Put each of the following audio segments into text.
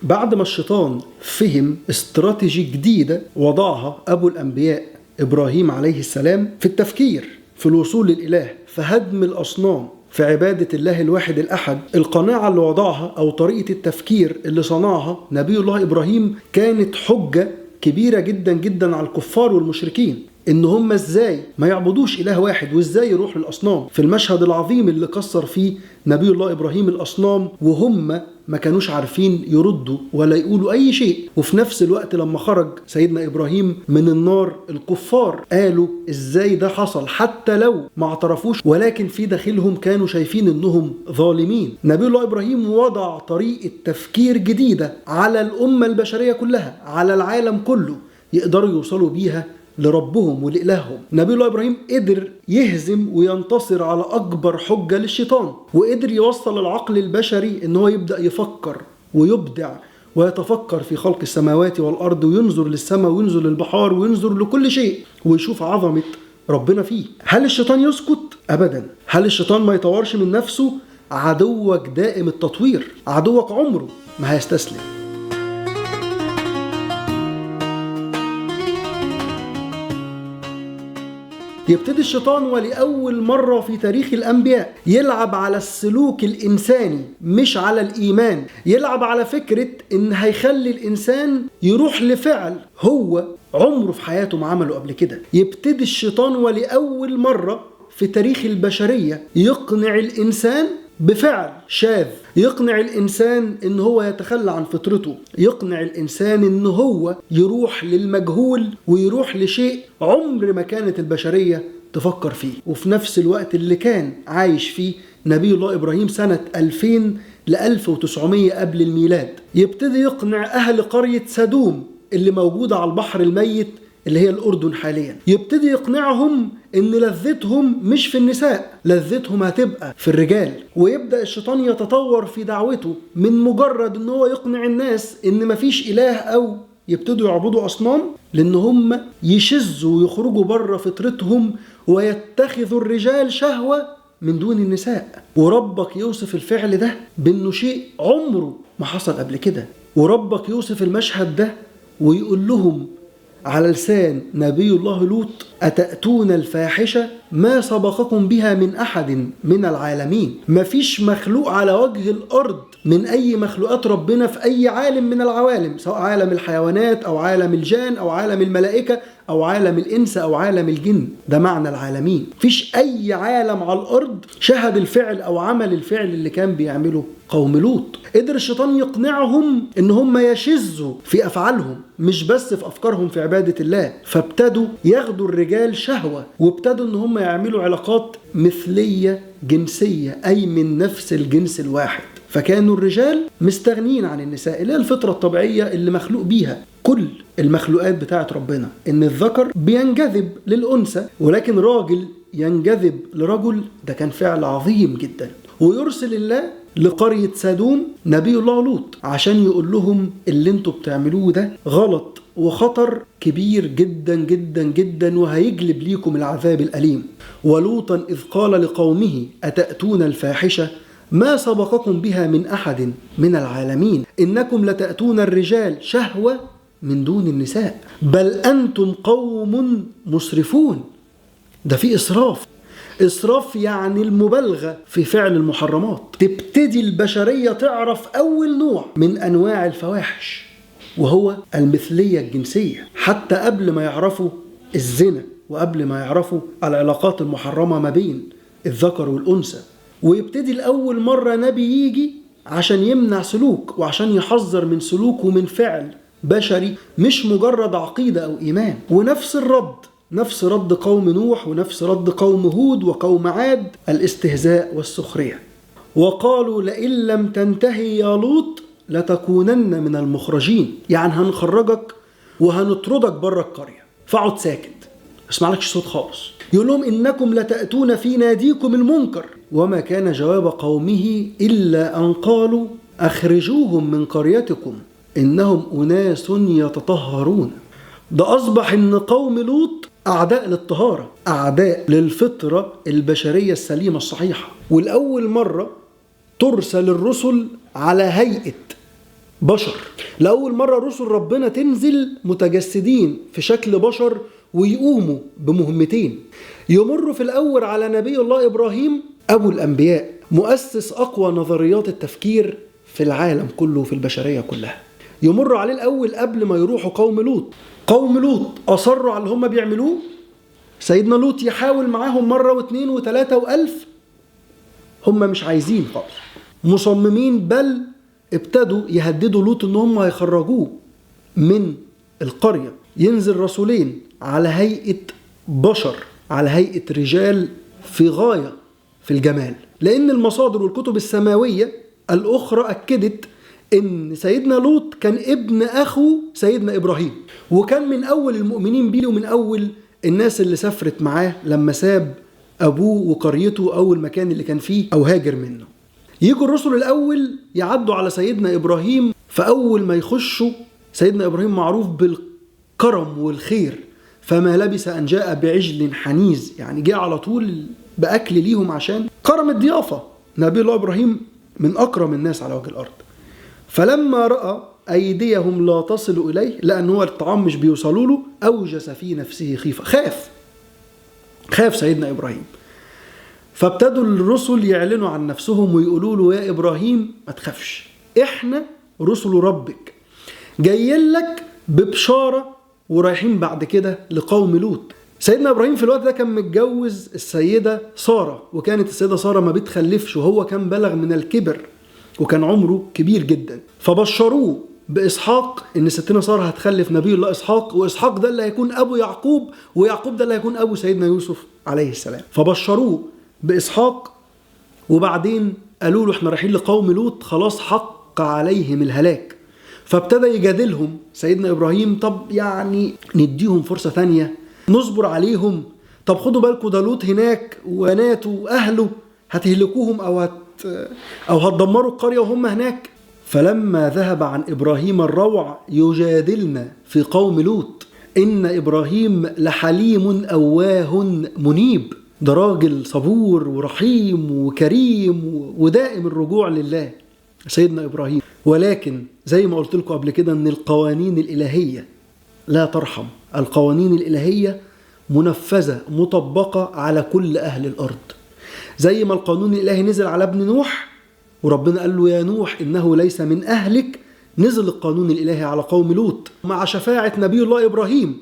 بعد ما الشيطان فهم استراتيجي جديدة وضعها أبو الأنبياء إبراهيم عليه السلام في التفكير في الوصول للإله، في هدم الأصنام، في عبادة الله الواحد الأحد، القناعة اللي وضعها أو طريقة التفكير اللي صنعها نبي الله إبراهيم كانت حجة كبيرة جدا جدا على الكفار والمشركين، إن هم إزاي ما يعبدوش إله واحد وإزاي يروح للأصنام. في المشهد العظيم اللي كسر فيه نبي الله إبراهيم الأصنام وهم ما كانوش عارفين يردوا ولا يقولوا أي شيء، وفي نفس الوقت لما خرج سيدنا إبراهيم من النار الكفار قالوا إزاي ده حصل، حتى لو ما اعترفوش ولكن في داخلهم كانوا شايفين إنهم ظالمين. نبي الله إبراهيم وضع طريقة تفكير جديدة على الأمة البشرية كلها، على العالم كله، يقدروا يوصلوا بيها لربهم ولإلههم. نبي الله إبراهيم قدر يهزم وينتصر على أكبر حجة للشيطان، وقدر يوصل العقل البشري إن هو يبدأ يفكر ويبدع ويتفكر في خلق السماوات والأرض، وينظر للسماء وينظر للبحار وينظر لكل شيء ويشوف عظمة ربنا فيه. هل الشيطان يسكت؟ أبدا. هل الشيطان ما يطورش من نفسه؟ عدوك دائم التطوير، عدوك عمره ما هيستسلم. يبتدي الشيطان ولأول مرة في تاريخ الأنبياء يلعب على السلوك الإنساني مش على الإيمان، يلعب على فكرة إن هيخلي الإنسان يروح لفعل هو عمره في حياته ما عمله قبل كده. يبتدي الشيطان ولأول مرة في تاريخ البشرية يقنع الإنسان بفعل شاذ، يقنع الإنسان إن هو يتخلى عن فطرته، يقنع الإنسان إن هو يروح للمجهول ويروح لشيء عمر ما كانت البشرية تفكر فيه. وفي نفس الوقت اللي كان عايش فيه نبي الله إبراهيم سنة 2000 ل 1900 قبل الميلاد، يبتدي يقنع أهل قرية سدوم اللي موجودة على البحر الميت اللي هي الأردن حاليا، يبتدي يقنعهم إن لذتهم مش في النساء، لذتهم هتبقى في الرجال. ويبدأ الشيطان يتطور في دعوته من مجرد إن هو يقنع الناس إن مفيش إله أو يبتدوا يعبدوا أصنام، لأن هم يشزوا ويخرجوا بره فطرتهم ويتخذوا الرجال شهوة من دون النساء. وربك يوصف الفعل ده بأنه شيء عمره ما حصل قبل كده، وربك يوصف المشهد ده ويقول لهم على لسان نبي الله لوط: أتأتون الفاحشة ما سبقكم بها من أحد من العالمين. مفيش مخلوق على وجه الأرض من أي مخلوقات ربنا في أي عالم من العوالم، سواء عالم الحيوانات أو عالم الجان أو عالم الملائكة أو عالم الإنس أو عالم الجن، ده معنى العالمين. فيش أي عالم على الأرض شهد الفعل أو عمل الفعل اللي كان بيعمله قوم لوط. قدر الشيطان يقنعهم إن هم يشزوا في أفعالهم مش بس في أفكارهم في عبادة الله، فابتدوا ياخدوا الرجال شهوة، وابتدوا إن هم يعملوا علاقات مثلية جنسية، أي من نفس الجنس الواحد. فكانوا الرجال مستغنين عن النساء اللي هي الفطرة الطبيعية اللي مخلوق بيها كل المخلوقات بتاعت ربنا، إن الذكر بينجذب للأنثى ولكن راجل ينجذب لرجل. ده كان فعل عظيم جدا. ويرسل الله لقرية سدوم نبي الله لوط عشان يقول لهم اللي انتوا بتعملوه ده غلط وخطر كبير جدا جدا جدا وهيجلب ليكم العذاب الأليم. ولوطا إذ قال لقومه أتأتون الفاحشة ما سبقكم بها من أحد من العالمين إنكم لتأتون الرجال شهوة من دون النساء بل أنتم قوم مسرفون. ده في إسراف. إسراف يعني المبالغة في فعل المحرمات. تبتدي البشرية تعرف أول نوع من أنواع الفواحش وهو المثلية الجنسية، حتى قبل ما يعرفوا الزنا وقبل ما يعرفوا العلاقات المحرمة ما بين الذكر والأنثى. ويبتدي الأول مرة نبي يجي عشان يمنع سلوك وعشان يحذر من سلوك ومن فعل بشري مش مجرد عقيدة أو إيمان. ونفس الرد، نفس رد قوم نوح ونفس رد قوم هود وقوم عاد، الاستهزاء والسخرية. وقالوا لئن لم تنتهي يا لوط لتكونن من المخرجين، يعني هنخرجك وهنطردك بره القرية، فاقعد ساكت اسمع لكش صوت خالص. يقول لهم إنكم لتأتون في ناديكم المنكر. وما كان جواب قومه إلا أن قالوا أخرجوهم من قريتكم إنهم أناس يتطهرون. ده أصبح إن قوم لوط أعداء للطهارة، أعداء للفطرة البشرية السليمة الصحيحة. والأول مرة ترسل الرسل على هيئة بشر. لأول مرة رسل ربنا تنزل متجسدين في شكل بشر ويقوموا بمهمتين. يمر في الأول على نبي الله إبراهيم أبو الأنبياء، مؤسس أقوى نظريات التفكير في العالم كله وفي البشرية كلها. يمر عليه الأول قبل ما يروحوا قوم لوط. قوم لوط أصروا على اللي هم بيعملوه. سيدنا لوط يحاول معاهم مرة واثنين وثلاثة وألف، هم مش عايزين خالص، مصممين، بل ابتدوا يهددوا لوط ان هم هيخرجوه من القرية. ينزل رسولين على هيئة بشر، على هيئة رجال في غاية في الجمال، لأن المصادر والكتب السماوية الأخرى أكدت إن سيدنا لوط كان ابن أخو سيدنا إبراهيم، وكان من أول المؤمنين بيه ومن أول الناس اللي سافرت معاه لما ساب أبوه وقريته أو المكان اللي كان فيه أو هاجر منه. يجوا الرسل الأول يعدوا على سيدنا إبراهيم، فأول ما يخشوا سيدنا إبراهيم معروف بالكرم والخير، فما لبث أن جاء بعجل حنيذ، يعني جاء على طول بأكل ليهم عشان كرم الضيافة. نبي الله إبراهيم من أكرم الناس على وجه الأرض. فلما رأى أيديهم لا تصل إليه، لأن هو الطعام مش بيوصلوا له، أوجس في نفسه خيفة، خاف سيدنا إبراهيم. فابتدوا الرسل يعلنوا عن نفسهم ويقولوا له يا إبراهيم ما تخافش، إحنا رسل ربك جايين لك ببشارة ورايحين بعد كده لقوم لوط. سيدنا إبراهيم في الوقت ده كان متجوز السيدة سارة، وكانت السيدة سارة ما بتخلفش، وهو كان بلغ من الكبر وكان عمره كبير جدا. فبشروه بإسحاق، إن ستنا سارة هتخلف نبي الله إسحاق، وإسحاق ده اللي هيكون أبو يعقوب، ويعقوب ده اللي هيكون أبو سيدنا يوسف عليه السلام. فبشروه بإسحاق، وبعدين قالوا له احنا رايحين لقوم لوط، خلاص حق عليهم الهلاك. فابتدى يجادلهم سيدنا إبراهيم، طب يعني نديهم فرصة ثانية، نصبر عليهم، طب خدوا بالكم ده لوط هناك وبناته وأهله هتهلكوهم أو هتدمروا القرية وهم هناك. فلما ذهب عن إبراهيم الروع يجادلنا في قوم لوط، إن إبراهيم لحليم أواه منيب، ده راجل صبور ورحيم وكريم ودائم الرجوع لله سيدنا إبراهيم. ولكن زي ما قلت لكم قبل كده إن القوانين الإلهية لا ترحم، القوانين الإلهية منفذة مطبقة على كل أهل الأرض. زي ما القانون الإلهي نزل على ابن نوح وربنا قال له يا نوح إنه ليس من أهلك، نزل القانون الإلهي على قوم لوط مع شفاعة نبي الله إبراهيم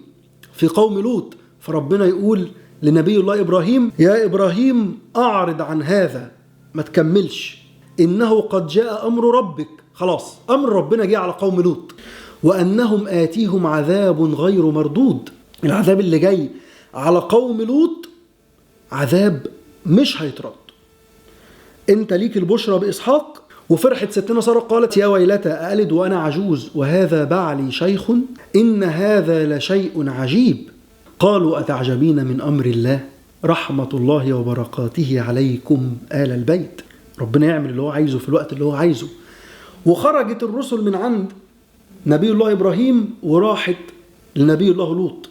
في قوم لوط. فربنا يقول لنبي الله إبراهيم يا إبراهيم أعرض عن هذا، ما تكملش، إنه قد جاء أمر ربك، خلاص أمر ربنا جاء على قوم لوط، وأنهم آتيهم عذاب غير مردود. العذاب اللي جاي على قوم لوط عذاب مش هيترد. انت ليك البشرى بإسحاق. وفرحت ستنا سارة قالت يا ويلتى ألد وأنا عجوز وهذا بعلي شيخ إن هذا لشيء عجيب. قالوا أتعجبين من أمر الله رحمة الله وبركاته عليكم آل البيت. ربنا يعمل اللي هو عايزه في الوقت اللي هو عايزه. وخرجت الرسل من عند نبي الله إبراهيم وراحت لنبي الله لوط.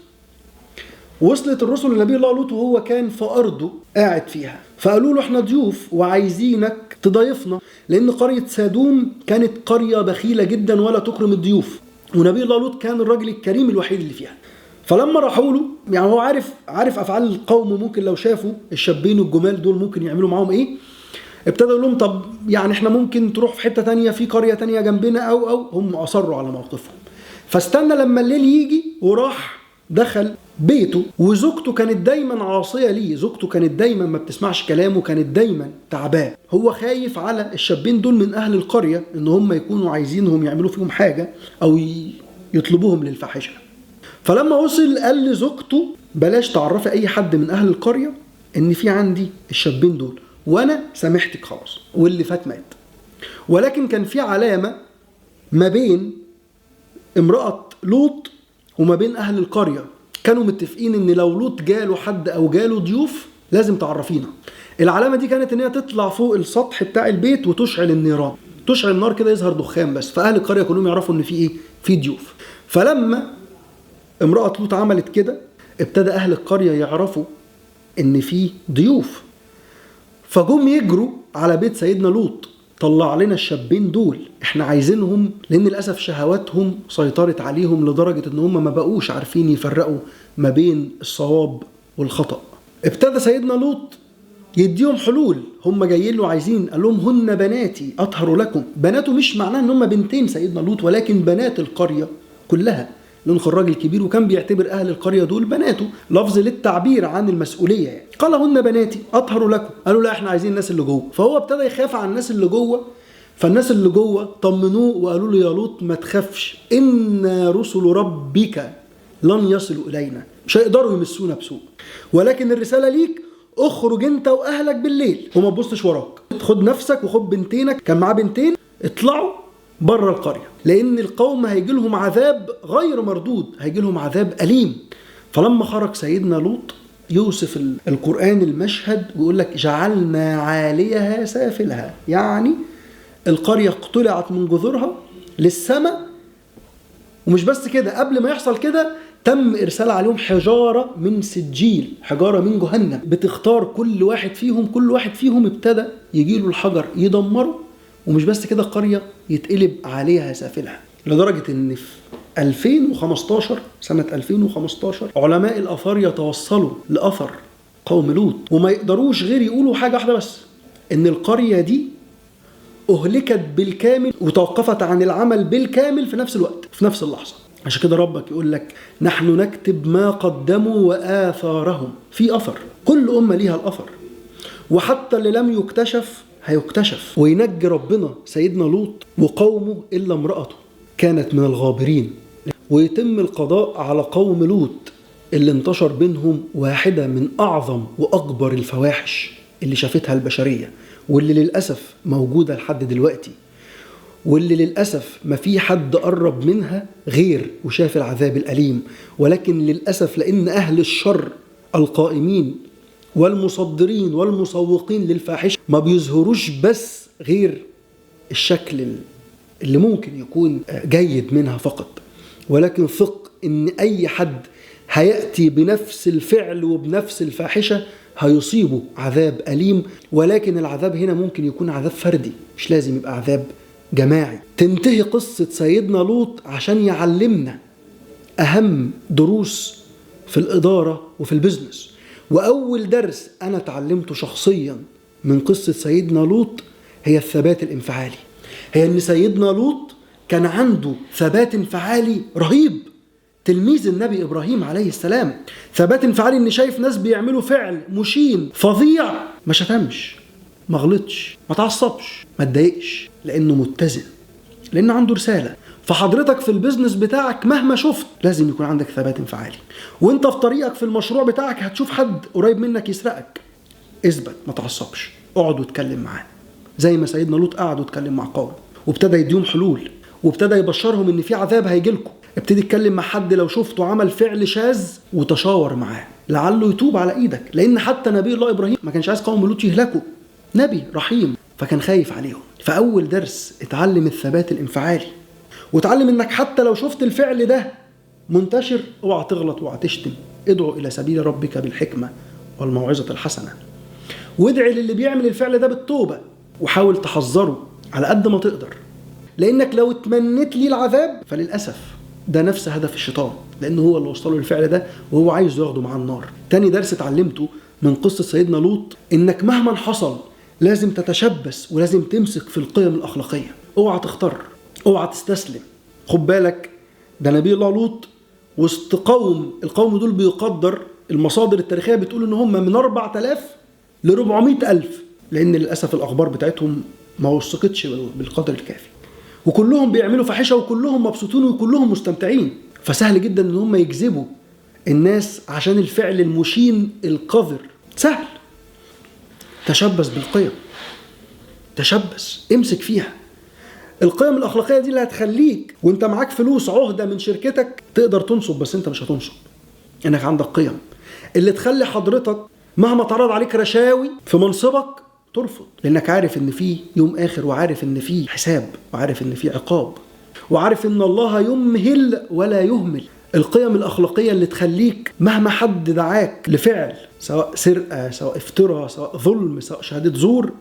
وصلت الرسل لنبي الله لوط وهو كان في أرضه قاعد فيها، فقالوا له احنا ضيوف وعايزينك تضيفنا، لأن قرية سادوم كانت قرية بخيلة جدا ولا تكرم الضيوف، ونبي الله لوط كان الراجل الكريم الوحيد اللي فيها. فلما راحوا له، يعني هو عارف أفعال القوم، ممكن لو شافوا الشابين الجمال دول ممكن يعملوا معاهم إيه. ابتدى يقول لهم طب يعني احنا ممكن تروح في حتة تانية في قرية تانية جنبنا أو هم أصروا على موقفهم. فاستنى لما الليل يجي وراح دخل بيته، وزوجته كانت دايما عاصية ليه، زوجته كانت دايما ما بتسمعش كلامه، كانت دايما تعبان. هو خايف على الشابين دول من أهل القرية إن هم يكونوا عايزينهم يعملوا فيهم حاجة أو يطلبوهم للفاحشة. فلما وصل قال لزوجته بلاش تعرفي أي حد من أهل القرية إن في عندي الشابين دول، وأنا سامحتك خلاص واللي فات مات. ولكن كان في علامة ما بين امرأة لوط وما بين أهل القرية، كانوا متفقين إن لو لوط جاله حد أو جاله ضيوف لازم تعرفينا. العلامة دي كانت إن هي تطلع فوق السطح بتاع البيت وتشعل النيران، تشعل النار كده يظهر دخان بس، فأهل القرية كلهم يعرفوا إن في إيه، في ضيوف. فلما امرأة لوط عملت كده ابتدى أهل القرية يعرفوا إن في ضيوف، فجم يجروا على بيت سيدنا لوط. طلع لنا الشابين دول، احنا عايزينهم، لان للاسف شهواتهم سيطرت عليهم لدرجه ان هم ما بقوش عارفين يفرقوا ما بين الصواب والخطأ. ابتدى سيدنا لوط يديهم حلول. هم جايين له عايزين، قال لهم هن بناتي اطهر لكم. بناته مش معناه ان هم بنتين سيدنا لوط، ولكن بنات القريه كلها، لأنه الراجل الكبير وكان بيعتبر أهل القرية دول بناته، لفظ للتعبير عن المسؤولية يعني. قال هن بناتي أطهر لكم. قالوا لا احنا عايزين الناس اللي جوه. فهو ابتدى يخاف على الناس اللي جوه، فالناس اللي جوه طمنوه وقالوا له يا لوط ما تخافش، إن رسل ربك لن يصلوا إلينا، مش هيقدروا يمسونا بسوء، ولكن الرسالة ليك اخرج انت واهلك بالليل وما تبصش وراك، خد نفسك وخد بنتينك، كان معاه بنتين، اطلعوا بره القرية، لأن القوم هيجي لهم عذاب غير مردود، هيجي لهم عذاب أليم. فلما خرج سيدنا لوط يوصف القرآن المشهد ويقول لك جعلنا عاليها سافلها، يعني القرية اقتلعت من جذورها للسماء. ومش بس كده، قبل ما يحصل كده تم إرسال عليهم حجارة من سجيل، حجارة من جهنم بتختار كل واحد فيهم ابتدى يجيله الحجر يدمره. ومش بس كده، القرية يتقلب عليها سافلها، لدرجة ان في 2015 سنة 2015 علماء الآثار يتوصلوا لأثر قوم لوط وما يقدروش غير يقولوا حاجة واحدة بس، ان القرية دي أهلكت بالكامل وتوقفت عن العمل بالكامل في نفس الوقت، في نفس اللحظة. عشان كده ربك يقول لك نحن نكتب ما قدموا وآثارهم، في أثر، كل أمة ليها الأثر، وحتى اللي لم يكتشف هيكتشف. وينجي ربنا سيدنا لوط وقومه إلا امرأته كانت من الغابرين، ويتم القضاء على قوم لوط اللي انتشر بينهم واحدة من أعظم وأكبر الفواحش اللي شافتها البشرية، واللي للأسف موجودة لحد دلوقتي، واللي للأسف ما في حد قرب منها غير وشاف العذاب الأليم. ولكن للأسف لأن أهل الشر القائمين والمصدرين والمسوقين للفاحشة ما بيظهروش بس غير الشكل اللي ممكن يكون جيد منها فقط، ولكن ثق ان اي حد هيأتي بنفس الفعل وبنفس الفاحشة هيصيبه عذاب أليم. ولكن العذاب هنا ممكن يكون عذاب فردي، مش لازم يبقى عذاب جماعي. تنتهي قصة سيدنا لوط عشان يعلمنا أهم دروس في الإدارة وفي البزنس. وأول درس أنا تعلمته شخصيا من قصة سيدنا لوط هي الثبات الانفعالي، هي أن سيدنا لوط كان عنده ثبات انفعالي رهيب، تلميذ النبي إبراهيم عليه السلام. ثبات انفعالي أن شايف ناس بيعملوا فعل مشين فظيع، ما شتمش، ما غلطش، ما تعصبش، ما اتضايقش، لأنه متزن، لأنه عنده رسالة. فحضرتك في البيزنس بتاعك مهما شفت لازم يكون عندك ثبات انفعالي. وانت في طريقك في المشروع بتاعك هتشوف حد قريب منك يسرقك، اثبت، ما تعصبش، اقعد واتكلم معاه، زي ما سيدنا لوط قعد واتكلم مع قوم وابتدى يديهم حلول وابتدى يبشرهم ان في عذاب هيجيلكم. ابتدي اتكلم مع حد لو شفته عمل فعل شاذ وتشاور معاه لعله يتوب على ايدك، لان حتى نبي الله ابراهيم ما كانش عايز قوم لوط يهلكوا، نبي رحيم، فكان خايف عليهم. فاول درس اتعلم الثبات الانفعالي، وتعلم انك حتى لو شفت الفعل ده منتشر اوعى تغلط واوعى تشتم، ادعو الى سبيل ربك بالحكمة والموعظة الحسنة، وادعي للي بيعمل الفعل ده بالتوبة، وحاول تحذره على قد ما تقدر، لانك لو اتمنيت لي العذاب فللأسف ده نفس هدف الشيطان، لانه هو اللي وصله للفعل ده وهو عايز ياخده مع النار. تاني درس اتعلمته من قصة سيدنا لوط انك مهما حصل لازم تتشبث ولازم تمسك في القيم الأخلاقية، اوعى تختار، اوعى تستسلم. خد بالك ده نبي الله لوط وسط قوم، القوم دول بيقدر المصادر التاريخية بتقول ان هم من 4000 ل 400,000، لان للأسف الأخبار بتاعتهم ما وثقتش بالقدر الكافي، وكلهم بيعملوا فاحشة وكلهم مبسوطين وكلهم مستمتعين. فسهل جدا ان هم يجذبوا الناس عشان الفعل المشين القذر، سهل. تشبث بالقيم، تشبث، امسك فيها. القيم الأخلاقية دي اللي هتخليك وانت معاك فلوس عهدة من شركتك تقدر تنصب، بس انت مش هتنصب، انك عندك قيم اللي تخلي حضرتك مهما تعرض عليك رشاوي في منصبك ترفض، لانك عارف ان في يوم آخر، وعارف ان في حساب، وعارف ان في عقاب، وعارف ان الله يمهل ولا يهمل. القيم الأخلاقية اللي تخليك مهما حد دعاك لفعل، سواء سرقة، سواء افتراء، سواء ظلم، سواء شهادة زور،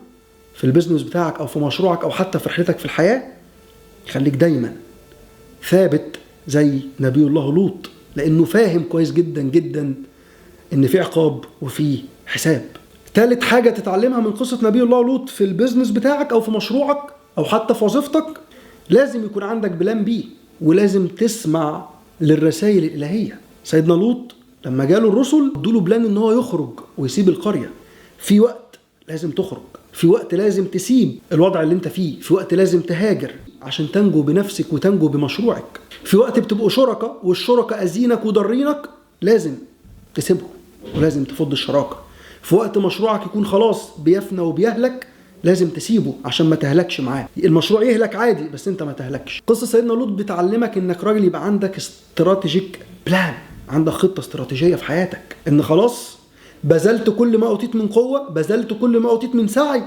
في البيزنس بتاعك أو في مشروعك أو حتى في رحلتك في الحياة، خليك دايما ثابت زي نبي الله لوط، لأنه فاهم كويس جدا جدا إن في عقاب وفي حساب. ثالث حاجة تتعلمها من قصة نبي الله لوط في البيزنس بتاعك أو في مشروعك أو حتى في وظيفتك، لازم يكون عندك بلان بي، ولازم تسمع للرسائل الإلهية. سيدنا لوط لما جاله الرسل ادوله بلان إن هو يخرج ويسيب القرية. في وقت لازم تخرج، في وقت لازم تسيب الوضع اللي انت فيه، في وقت لازم تهاجر عشان تنجو بنفسك وتنجو بمشروعك، في وقت بتبقوا شركاء والشركاء أذينك وضرينك لازم تسيبهم ولازم تفض الشراكة، في وقت مشروعك يكون خلاص بيفنى وبيهلك لازم تسيبه عشان ما تهلكش معاه. المشروع يهلك عادي بس انت ما تهلكش. قصة سيدنا لوط بتعلمك انك راجل يبقى عندك استراتيجيك بلان، عندك خطة استراتيجية في حياتك، ان خلاص بذلت كل ما أوتيت من قوة، بذلت كل ما أوتيت من سعي،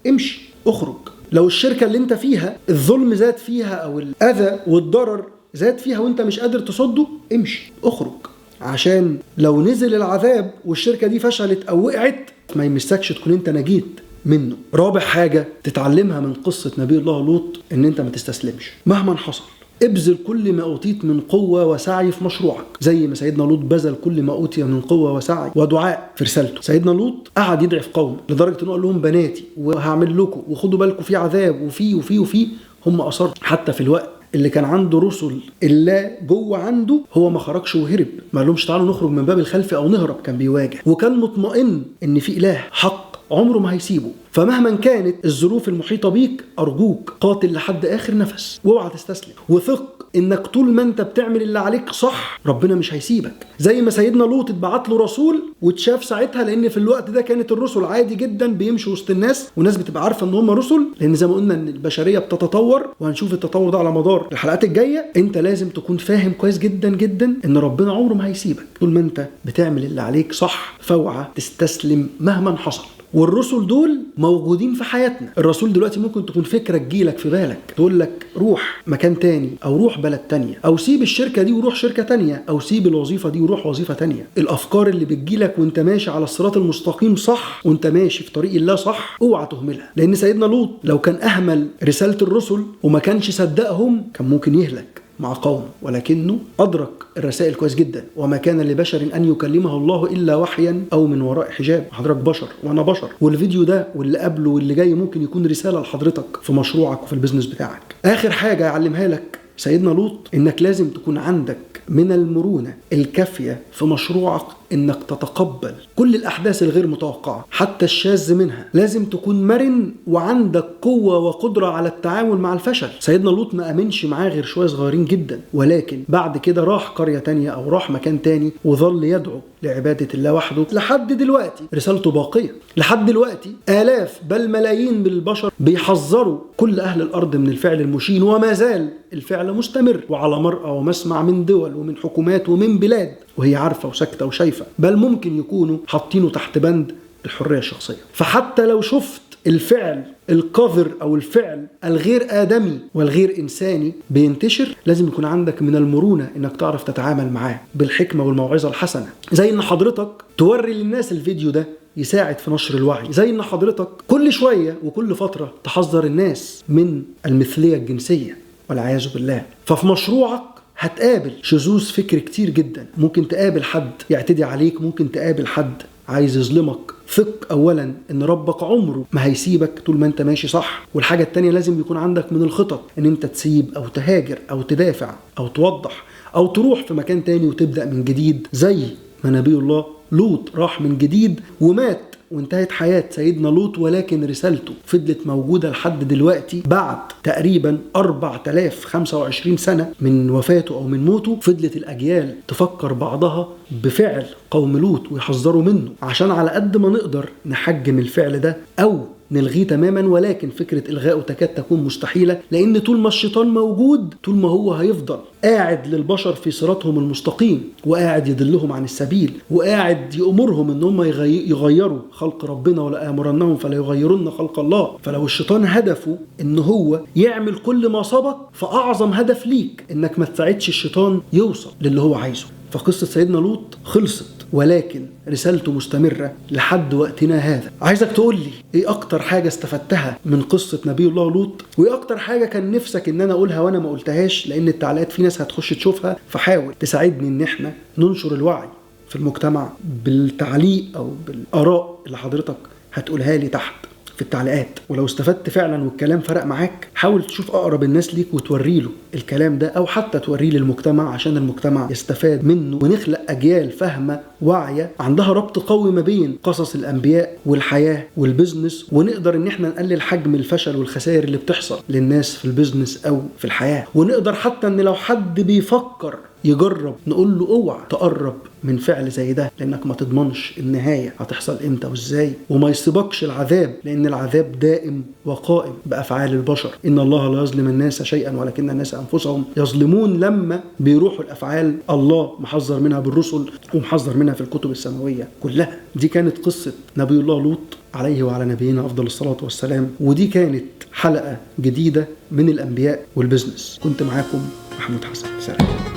امشي اخرج. لو الشركة اللي انت فيها الظلم زاد فيها او الأذى والضرر زاد فيها وانت مش قادر تصده، امشي اخرج، عشان لو نزل العذاب والشركة دي فشلت او وقعت ما يمسكش، تكون انت نجيت منه. رابع حاجة تتعلمها من قصة نبي الله لوط ان انت ما تستسلمش مهما حصل. ابذل كل ما أوتيت من قوة وسعي في مشروعك، زي ما سيدنا لوط بذل كل ما أوتي من قوة وسعي ودعاء في رسالته. سيدنا لوط قعد يدعي في قوم لدرجة انه قال لهم بناتي وهعمل لكم وخدوا بالكم في عذاب وفي هم أصروا. حتى في الوقت اللي كان عنده رسل الله جوه عنده هو ما خرجش وهرب، ما قالهمش تعالوا نخرج من باب الخلف او نهرب، كان بيواجه وكان مطمئن ان في إله حق عمره ما هيسيبه. فمهما كانت الظروف المحيطة بيك أرجوك قاتل لحد آخر نفس واوعى تستسلم، وثق إنك طول ما أنت بتعمل اللي عليك صح ربنا مش هيسيبك. زي ما سيدنا لوط اتبعت له رسول واتشاف ساعتها، لأن في الوقت ده كانت الرسل عادي جدا بيمشوا وسط الناس والناس بتبقى عارفة إن هم رسل، لأن زي ما قلنا إن البشرية بتتطور وهنشوف التطور ده على مدار الحلقات الجاية. أنت لازم تكون فاهم كويس جدا جدا إن ربنا عمره ما هيسيبك طول ما أنت بتعمل اللي عليك صح، فاوعى تستسلم مهما حصل. والرسل دول موجودين في حياتنا. الرسول دلوقتي ممكن تكون فكرة تجيلك في بالك تقول لك روح مكان تاني او روح بلد تانية او سيب الشركة دي وروح شركة تانية او سيب الوظيفة دي وروح وظيفة تانية. الافكار اللي بتجيلك وانت ماشي على الصراط المستقيم صح وانت ماشي في طريق الله صح اوعى تهملها، لان سيدنا لوط لو كان اهمل رسالة الرسل وما كانش صدقهم كان ممكن يهلك مع قوم، ولكنه أدرك الرسائل كويس جدا. وما كان لبشر أن يكلمه الله إلا وحيا أو من وراء حجاب. حضرتك بشر وأنا بشر، والفيديو ده واللي قبله واللي جاي ممكن يكون رسالة لحضرتك في مشروعك وفي البيزنس بتاعك. آخر حاجة يعلمها لك سيدنا لوط إنك لازم تكون عندك من المرونة الكافية في مشروعك إنك تتقبل كل الأحداث الغير متوقعة حتى الشاذ منها. لازم تكون مرن وعندك قوة وقدرة على التعامل مع الفشل. سيدنا لوط ما أمنش معاه غير شوية صغيرين جدا، ولكن بعد كده راح قرية تانية أو راح مكان تاني وظل يدعو لعبادة الله وحده لحد دلوقتي. رسالته باقية لحد دلوقتي. آلاف بل ملايين من البشر بيحذروا كل أهل الأرض من الفعل المشين، وما زال الفعل مستمر وعلى مرأى ومسمع من دول ومن حكومات ومن بلاد، وهي عارفة وساكتة وشايفة، بل ممكن يكونوا حاطينه تحت بند الحرية الشخصية. فحتى لو شفت الفعل القذر أو الفعل الغير آدمي والغير إنساني بينتشر، لازم يكون عندك من المرونة إنك تعرف تتعامل معاه بالحكمة والموعظة الحسنة. زي إن حضرتك توري للناس الفيديو ده يساعد في نشر الوعي، زي إن حضرتك كل شوية وكل فترة تحذر الناس من المثلية الجنسية والعياذ بالله. ففي مشروعك هتقابل شذوذ فكر كتير جدا، ممكن تقابل حد يعتدي عليك، ممكن تقابل حد عايز يظلمك. ثق اولا ان ربك عمره ما هيسيبك طول ما انت ماشي صح. والحاجة التانية لازم يكون عندك من الخطط ان انت تسيب او تهاجر او تدافع او توضح او تروح في مكان تاني وتبدأ من جديد، زي ما نبي الله لوط راح من جديد ومات وانتهت حياة سيدنا لوط، ولكن رسالته فضلت موجودة لحد دلوقتي بعد تقريبا 4025 سنة من وفاته أو من موته. فضلت الأجيال تفكر بعضها بفعل قوم لوط ويحذروا منه، عشان على قد ما نقدر نحجم الفعل ده أو نلغيه تماما، ولكن فكرة إلغائه تكاد تكون مستحيلة، لأن طول ما الشيطان موجود طول ما هو هيفضل قاعد للبشر في صراطهم المستقيم، وقاعد يدلهم عن السبيل، وقاعد يأمرهم إن هم يغيروا خلق ربنا، ولا آمرنهم فلا يغيرن خلق الله. فلو الشيطان هدفه إن هو يعمل كل ما سبق، فأعظم هدف ليك إنك ما تساعدش الشيطان يوصل للي هو عايزه. فقصة سيدنا لوط خلصت ولكن رسالته مستمرة لحد وقتنا هذا. عايزك تقول لي ايه اكتر حاجة استفدتها من قصة نبي الله لوط، وايه اكتر حاجة كان نفسك ان انا اقولها وانا ما قلتهاش، لان التعليقات في ناس هتخش تشوفها، فحاول تساعدني ان احنا ننشر الوعي في المجتمع بالتعليق او بالاراء اللي حضرتك هتقولها لي تحت في التعليقات. ولو استفدت فعلا والكلام فرق معاك، حاول تشوف اقرب الناس ليك وتوري له الكلام ده، او حتى توريه للمجتمع عشان المجتمع يستفاد منه، ونخلق اجيال فاهمه واعيه عندها ربط قوي ما بين قصص الانبياء والحياه والبزنس، ونقدر ان احنا نقلل حجم الفشل والخسائر اللي بتحصل للناس في البزنس او في الحياه. ونقدر حتى ان لو حد بيفكر يجرب نقول له اوعى تقرب من فعل زي ده، لانك ما تضمنش النهايه هتحصل امتى وازاي، وما يصيبكش العذاب، لان العذاب دائم وقائم بافعال البشر. ان الله لا يظلم الناس شيئا ولكن الناس انفسهم يظلمون، لما بيروحوا الافعال الله محذر منها بالرسل ومحذر منها في الكتب السماويه كلها. دي كانت قصه نبي الله لوط عليه وعلى نبينا افضل الصلاه والسلام، ودي كانت حلقه جديده من الانبياء والبزنس. كنت معاكم محمود حسن، سلام.